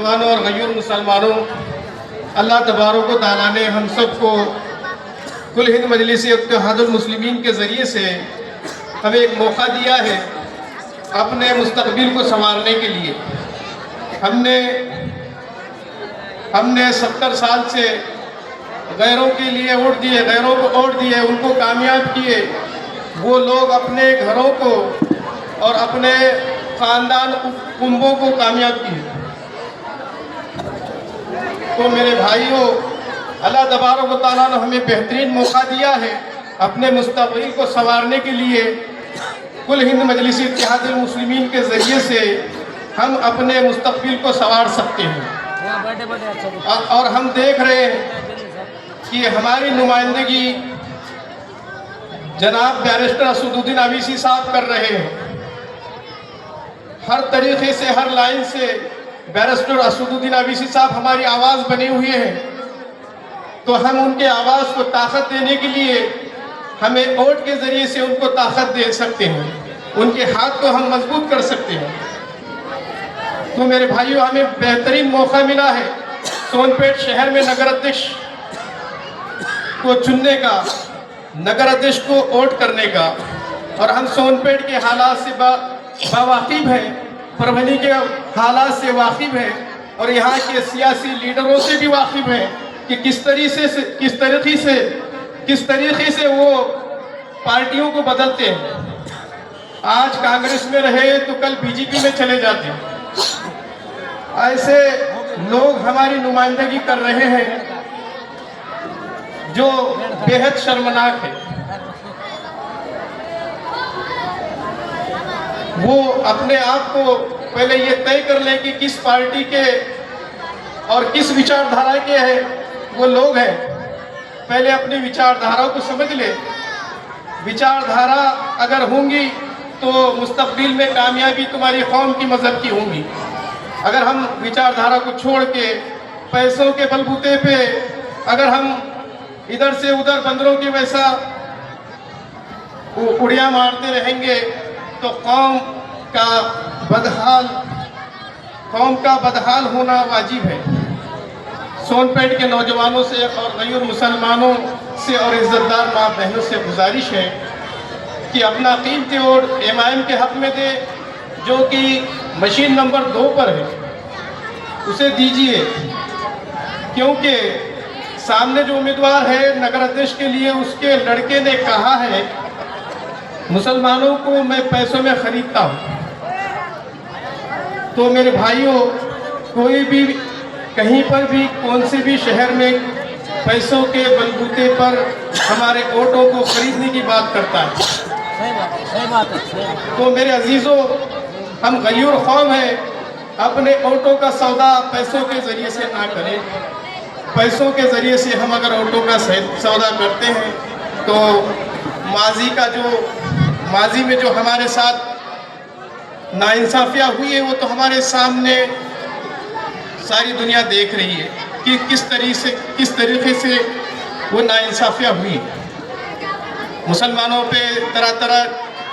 नौजवानों और गैर मुसलमानों, अल्लाह तबारक व तआला ने हम सबको कुल हिंद मजलिस इत्तेहादुल मुस्लिमीन के ज़रिए से हमें एक मौका दिया है अपने मुस्तकबिल को संवारने के लिए। हमने 70 साल से गैरों के लिए वोट दिए, गैरों को वोट दिए, उनको कामयाब किए। वो लोग अपने घरों को और अपने ख़ानदान कुंबों को कामयाब किए। तो मेरे भाइयों, अल्लाह तबारक व तआला ने हमें बेहतरीन मौका दिया है अपने मुस्तकबिल को संवारने के लिए। कुल हिंद मजलिस इत्तेहादुल मुस्लिमीन के ज़रिए से हम अपने मुस्तकबिल को संवार सकते हैं। और हम देख रहे हैं कि हमारी नुमाइंदगी जनाब बैरिस्टर असदुद्दीन अवीसी साहब कर रहे हैं। हर तरीके से, हर लाइन से बैरिस्टर असदुद्दीन अवीसी साहब हमारी आवाज़ बने हुए हैं। तो हम उनके आवाज़ को ताकत देने के लिए हमें वोट के ज़रिए से उनको ताकत दे सकते हैं, उनके हाथ को हम मजबूत कर सकते हैं। तो मेरे भाइयों, हमें बेहतरीन मौका मिला है सोनपेट शहर में नगर अध्यक्ष को चुनने का, नगर अध्यक्ष को वोट करने का। और हम सोनपेट के हालात से वाकिफ़ हैं, परभनी के हालात से वाकिफ़ हैं और यहाँ के सियासी लीडरों से भी वाकिफ़ हैं कि किस तरीके से वो पार्टियों को बदलते हैं। आज कांग्रेस में रहे तो कल बीजेपी में चले जाते हैं। ऐसे लोग हमारी नुमाइंदगी कर रहे हैं जो बेहद शर्मनाक है। वो अपने आप को पहले ये तय कर ले कि किस पार्टी के और किस विचारधारा के हैं वो लोग हैं। पहले अपनी विचारधारा को समझ ले। विचारधारा अगर होंगी तो मुस्तकबिल में कामयाबी तुम्हारी कौम की मजहब की होंगी। अगर हम विचारधारा को छोड़ के पैसों के बलबूते पे अगर हम इधर से उधर बंदरों की वैसा उड़िया मारते रहेंगे तो कौम का बदहाल होना वाजिब है। सोनपेट के नौजवानों से और गैर मुसलमानों से और इज़्ज़तदार माँ बहनों से गुजारिश है कि अपना कीमती वोट MIM के हक़ में दे, जो कि मशीन नंबर 2 पर है, उसे दीजिए। क्योंकि सामने जो उम्मीदवार है नगर अध्यक्ष के लिए, उसके लड़के ने कहा है मुसलमानों को मैं पैसों में ख़रीदता हूँ। तो मेरे भाइयों, कोई भी कहीं पर भी कौन से भी शहर में पैसों के बलबूते पर हमारे वोटों को खरीदने की बात करता है। सही बात है। तो मेरे अजीज़ों, हम गयूर कौम हैं, अपने वोटों का सौदा पैसों के ज़रिए से ना करें। पैसों के ज़रिए से हम अगर वोटों का सौदा करते हैं तो माजी में जो हमारे साथ नाइंसाफ़ियाँ हुई है वो तो हमारे सामने सारी दुनिया देख रही है कि किस तरीके से वो नाइंसाफ़ियाँ हुई। मुसलमानों पे तरह तरह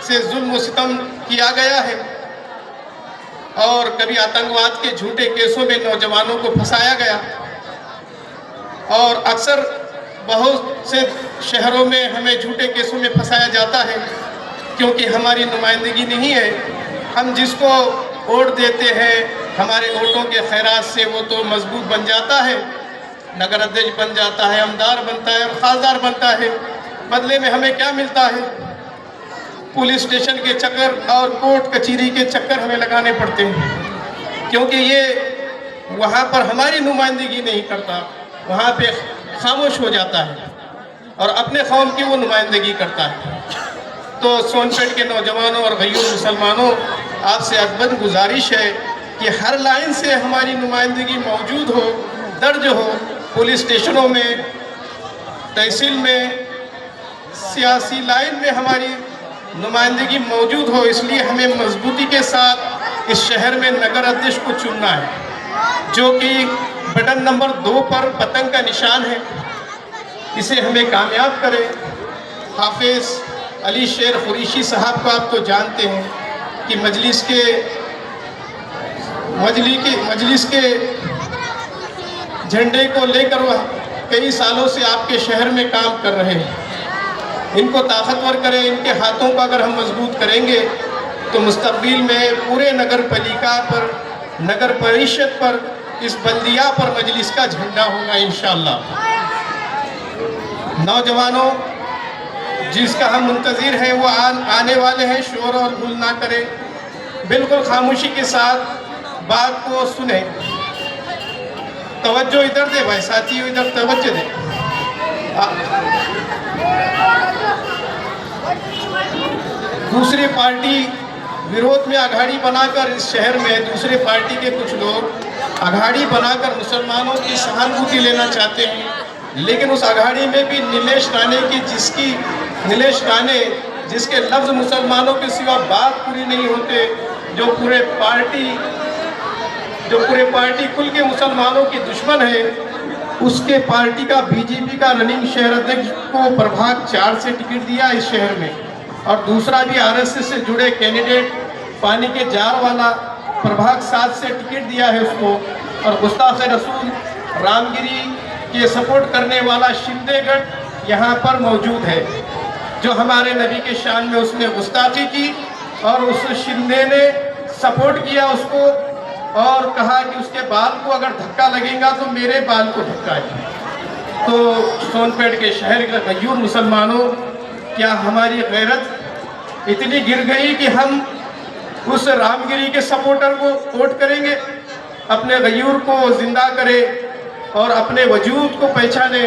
से जुल्म व सितम किया गया है और कभी आतंकवाद के झूठे केसों में नौजवानों को फंसाया गया। और अक्सर बहुत से शहरों में हमें झूठे केसों में फंसाया जाता है क्योंकि हमारी नुमाइंदगी नहीं है। हम जिसको वोट देते हैं, हमारे वोटों के खैरात से वो तो मजबूत बन जाता है, नगर अध्यक्ष बन जाता है, अमदार बनता है और खासदार बनता है। बदले में हमें क्या मिलता है? पुलिस स्टेशन के चक्कर और कोर्ट कचहरी के चक्कर हमें लगाने पड़ते हैं, क्योंकि ये वहाँ पर हमारी नुमाइंदगी नहीं करता, वहाँ पे खामोश हो जाता है और अपने कौम की वो नुमाइंदगी करता है। तो सोनपेट के नौजवानों और गैर मुसलमानों, आपसे अदबन गुजारिश है कि हर लाइन से हमारी नुमाइंदगी मौजूद हो, दर्ज हो, पुलिस स्टेशनों में, तहसील में, सियासी लाइन में हमारी नुमाइंदगी मौजूद हो। इसलिए हमें मजबूती के साथ इस शहर में नगर अध्यक्ष को चुनना है, जो कि बटन नंबर 2 पर पतंग का निशान है। इसे हमें कामयाब करें। हाफिज़ अली शेर कुरैशी साहब को आप तो जानते हैं कि मजलिस के मजलिस के झंडे को लेकर वह कई सालों से आपके शहर में काम कर रहे हैं। इनको ताकतवर करें। इनके हाथों को अगर हम मजबूत करेंगे तो मुस्तकबिल में पूरे नगर पालिका पर, नगर परिषद पर, इस बल्दिया पर मजलिस का झंडा होगा इंशाअल्लाह। नौजवानों, जिसका हम मुंतज़िर हैं वो आने वाले हैं। शोर और गुल ना करें, बिल्कुल खामोशी के साथ बात को सुने। तवज्जो इधर दे भाई साथियों, इधर तवज्जो दे। दूसरी पार्टी विरोध में अघाड़ी बनाकर इस शहर में दूसरे पार्टी के कुछ लोग अघाड़ी बनाकर मुसलमानों की सहानुभूति लेना चाहते हैं, लेकिन उस अघाड़ी में भी नीलेश राणे जिसके लफ्ज़ मुसलमानों के सिवा बात पूरी नहीं होते, जो पूरे पार्टी कुल के मुसलमानों की दुश्मन है, उसके पार्टी का बीजेपी का रनिंग शहर अध्यक्ष को प्रभाग 4 से टिकट दिया इस शहर में, और दूसरा भी आरएसएस से जुड़े कैंडिडेट पानी के जार वाला प्रभाग 7 से टिकट दिया है उसको, और गुस्ताख रसूल रामगिरी के सपोर्ट करने वाला शिंदेगढ़ यहाँ पर मौजूद है, जो हमारे नबी के शान में उसने गुस्ताखी की, और उस शिंदे ने सपोर्ट किया उसको और कहा कि उसके बाल को अगर धक्का लगेगा तो मेरे बाल को धक्का है। तो सोनपेट के शहर के गयूर मुसलमानों, क्या हमारी गैरत इतनी गिर गई कि हम उस रामगिरी के सपोर्टर को वोट करेंगे? अपने गयूर को जिंदा करें और अपने वजूद को पहचाने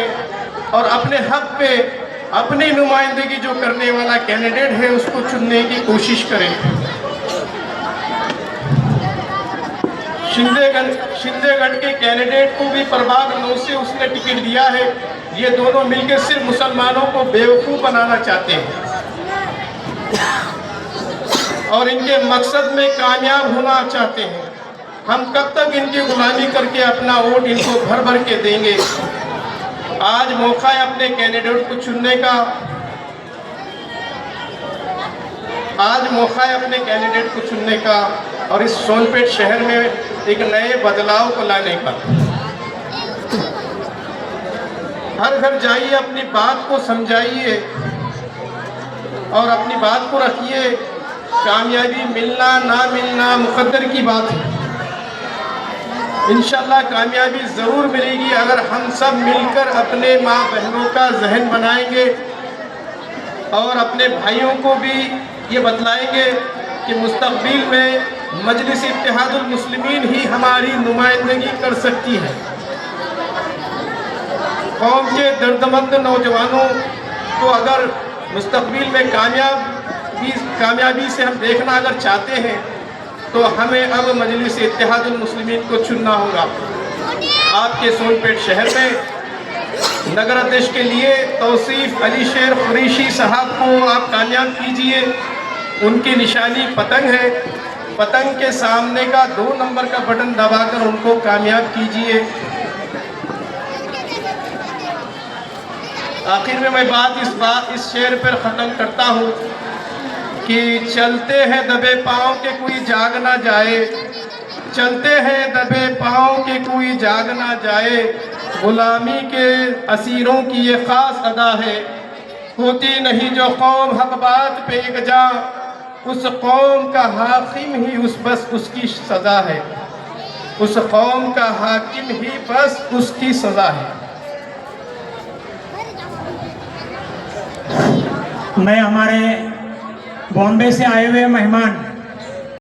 और अपने हक पे अपनी नुमाइंदगी जो करने वाला कैंडिडेट है उसको चुनने की कोशिश करें। शिंदेगढ़ के कैंडिडेट को भी प्रभाग 9 से उसने टिकट दिया है। ये दोनों मिलकर सिर्फ मुसलमानों को बेवकूफ़ बनाना चाहते हैं और इनके मकसद में कामयाब होना चाहते हैं। हम कब तक इनकी गुलामी करके अपना वोट इनको भर भर के देंगे? आज मौका है अपने कैंडिडेट को चुनने का, आज मौका है अपने कैंडिडेट को चुनने का और इस सोनपेट शहर में एक नए बदलाव को लाने का। हर घर जाइए, अपनी बात को समझाइए और अपनी बात को रखिए। कामयाबी मिलना ना मिलना मुकद्दर की बात है। इंशाल्लाह कामयाबी ज़रूर मिलेगी अगर हम सब मिलकर अपने माँ बहनों का जहन बनाएंगे और अपने भाइयों को भी ये बतलाएंगे कि मुस्तकबिल में मजलिस इत्तेहादुल मुस्लिमीन ही हमारी नुमाइंदगी कर सकती है। कौम के दर्दमंद नौजवानों को अगर मुस्तकबिल में कामयाबी से हम देखना अगर चाहते हैं तो हमें अब मजलिस इत्तेहादुल मुस्लिमीन को चुनना होगा। आपके सोनपेट शहर में नगर अध्यक्ष के लिए तौसीफ अली शेर कुरैशी साहब को आप कामयाब कीजिए। उनकी निशानी पतंग है। पतंग के सामने का 2 नंबर का बटन दबाकर उनको कामयाब कीजिए। आखिर में मैं इस शेर पर ख़त्म करता हूँ कि चलते हैं दबे पाँव के कोई जाग ना जाए, चलते हैं दबे पाँव के कोई जाग ना जाए, गुलामी के असीरों की ये ख़ास अदा है, होती नहीं जो कौम हक बात पे एकजा, उस कौम का हाकिम ही बस उसकी सज़ा है, उस कौम का हाकिम ही बस उसकी सज़ा है। मैं हमारे बॉम्बे से आए हुए मेहमान